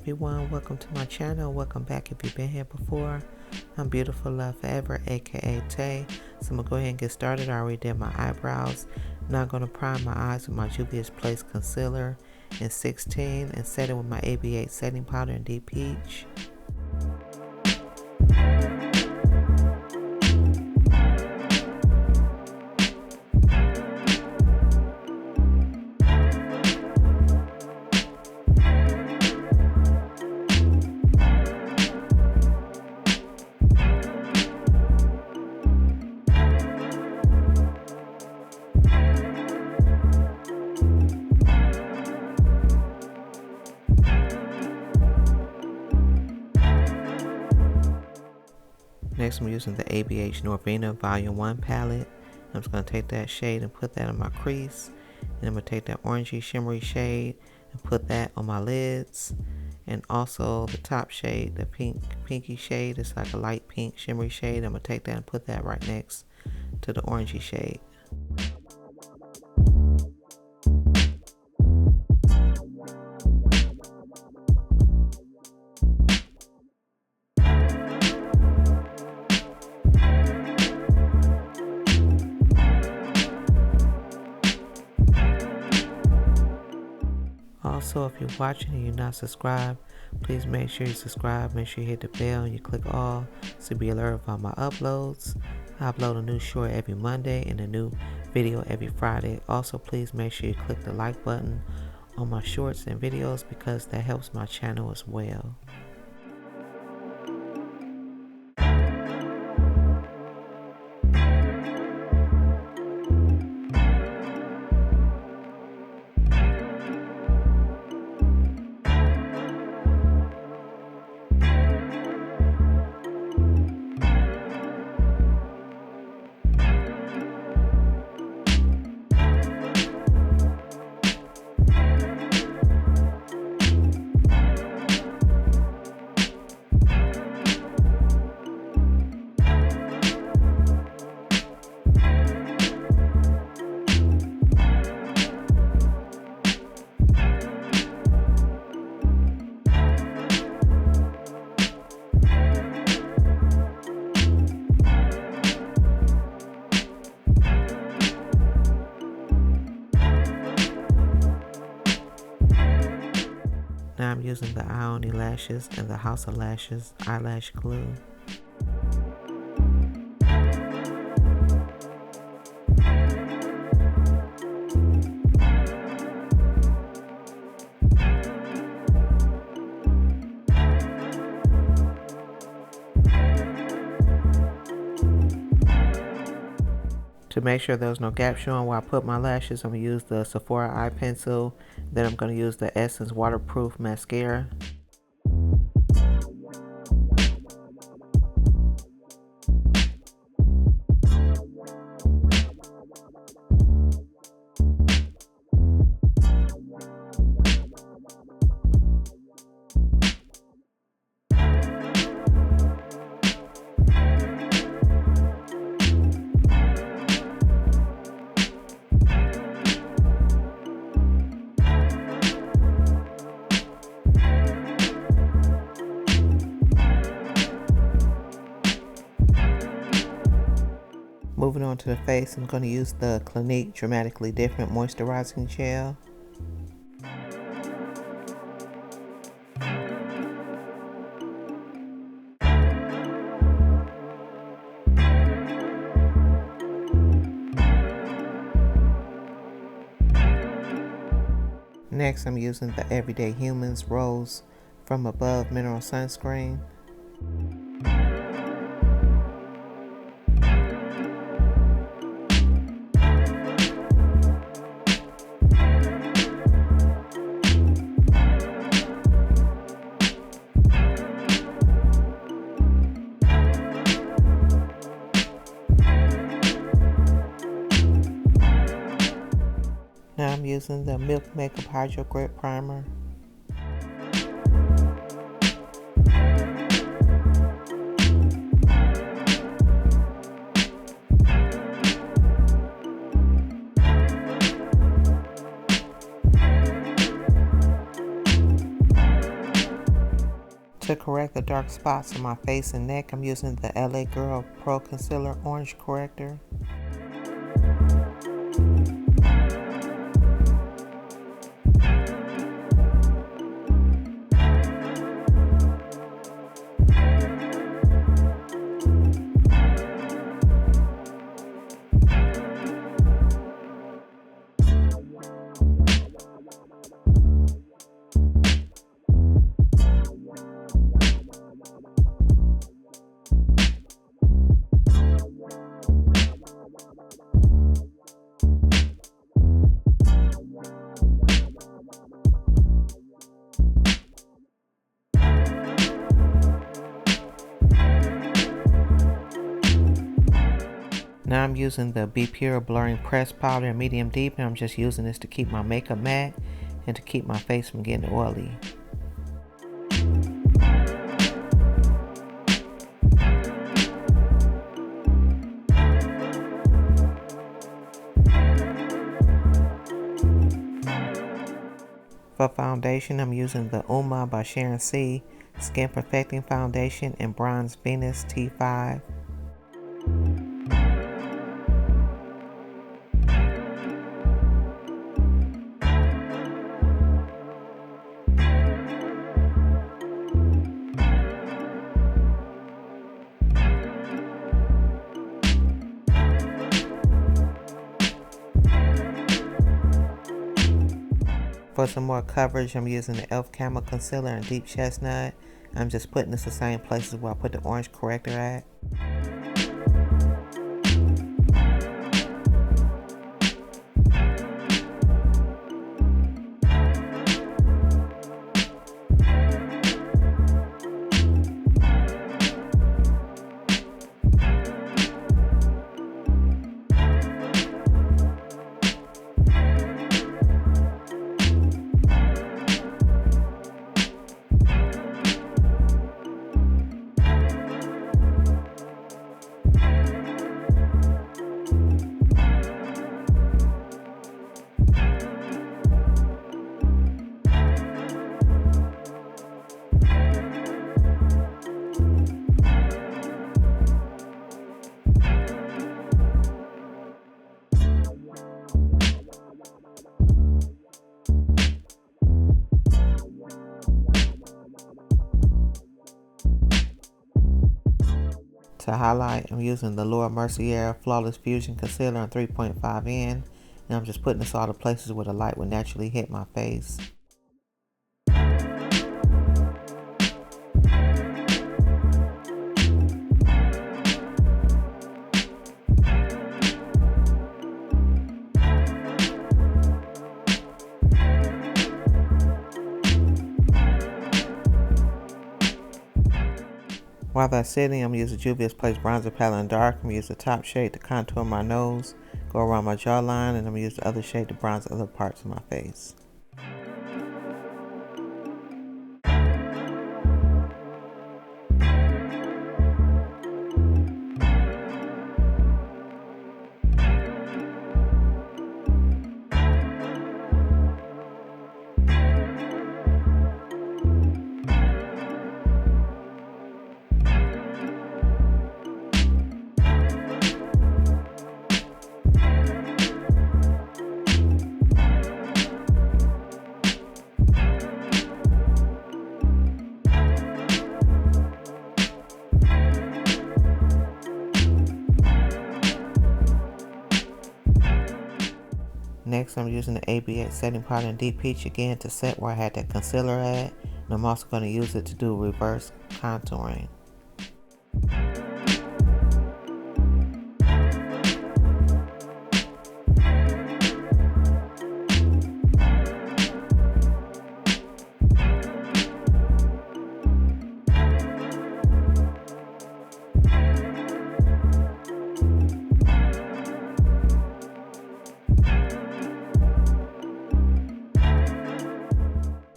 everyone, welcome to my channel. Welcome back if you've been here before. I'm Beautiful Love Forever, aka Tay. So I'm gonna go ahead and get started. I already did my eyebrows. Now I'm gonna prime my eyes with my Juvia's Place concealer in 16 and set it with my AB8 setting powder in Deep Peach. Next, I'm using the ABH Norvina Volume 1 palette. I'm just going to take that shade and put that on my crease. And I'm going to take that orangey shimmery shade and put that on my lids. And also the top shade, the pinky shade, it's like a light pink shimmery shade. I'm going to take that and put that right next to the orangey shade. Also, if you're watching and you're not subscribed, please make sure you subscribe, make sure you hit the bell and you click all to be alerted of all my uploads. I upload a new short every Monday and a new video every Friday. Also, please make sure you click the like button on my shorts and videos because that helps my channel as well. Now I'm using the Ioni Lashes and the House of Lashes eyelash glue. To make sure there's no gap showing where I put my lashes, I'm going to use the Sephora eye pencil. Then I'm going to use the Essence waterproof mascara. Moving on to the face, I'm going to use the Clinique Dramatically Different Moisturizing Gel. Next, I'm using the Everyday Humans Rose From Above Mineral Sunscreen. Now I'm using the Milk Makeup Hydro Grip Primer. correct the dark spots on my face and neck, I'm using the LA Girl Pro Concealer Orange Corrector. Now I'm using the Be Pure Blurring Press Powder in Medium Deep, and I'm just using this to keep my makeup matte and to keep my face from getting oily. For foundation, I'm using the Uma by Sharon C Skin Perfecting Foundation in Bronze Venus T5. For some more coverage, I'm using the e.l.f. Camo Concealer in Deep Chestnut. I'm just putting this the same places where I put the orange corrector at. To highlight, I'm using the Laura Mercier Flawless Fusion Concealer in 3.5N, and I'm just putting this all the places where the light would naturally hit my face. While that's sitting, I'm using Juvia's Place Bronzer Palette in Dark. I'm going to use the top shade to contour my nose, go around my jawline, and I'm going to use the other shade to bronze other parts of my face. Next, I'm using the ABH setting powder in Deep Peach again to set where I had that concealer at, and I'm also going to use it to do reverse contouring.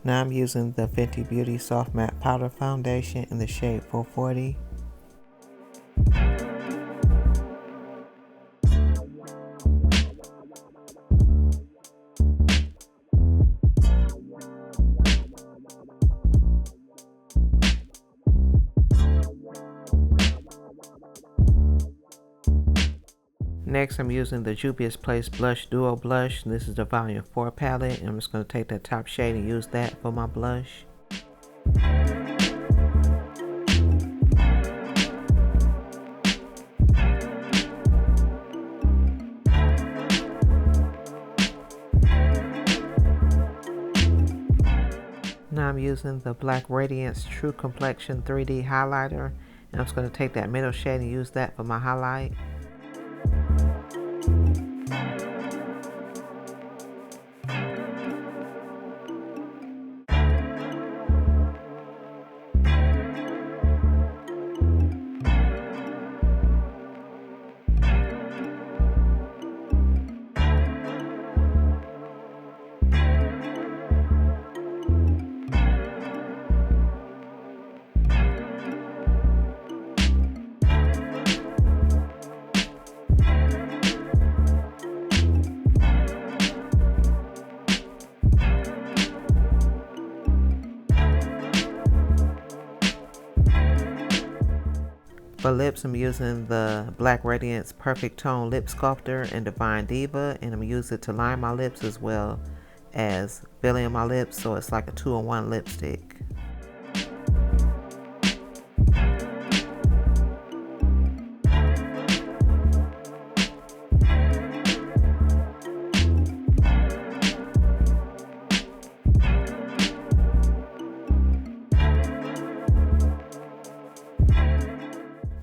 Now I'm using the Fenty Beauty Soft Matte Powder Foundation in the shade 440. Next, I'm using the Juvia's Place Blush Duo Blush. This is the Volume 4 palette, and I'm just going to take that top shade and use that for my blush. Now I'm using the Black Radiance True Complexion 3D highlighter, and I'm just going to take that middle shade and use that for my highlight. For lips, I'm using the Black Radiance Perfect Tone Lip Sculptor and Divine Diva, and I'm going to use it to line my lips as well as filling my lips, so it's like a 2-in-1 lipstick.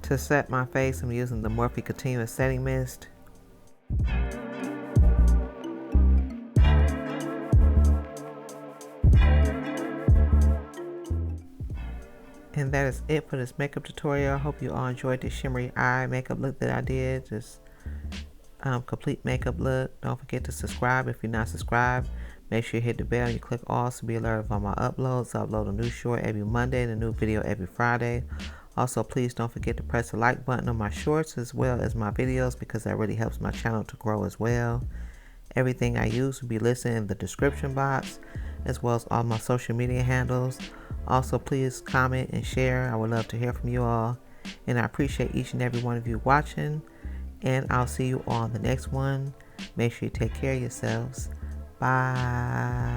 To set my face, I'm using the Morphe Continuous Setting Mist. And that is it for this makeup tutorial. I hope you all enjoyed this shimmery eye makeup look that I did. This complete makeup look. Don't forget to subscribe if you're not subscribed. Make sure you hit the bell and you click all to be alerted of all my uploads. I upload a new short every Monday and a new video every Friday. Also, please don't forget to press the like button on my shorts as well as my videos, because that really helps my channel to grow as well. Everything I use will be listed in the description box, as well as all my social media handles. Also, please comment and share. I would love to hear from you all. And I appreciate each and every one of you watching. And I'll see you on the next one. Make sure you take care of yourselves. Bye.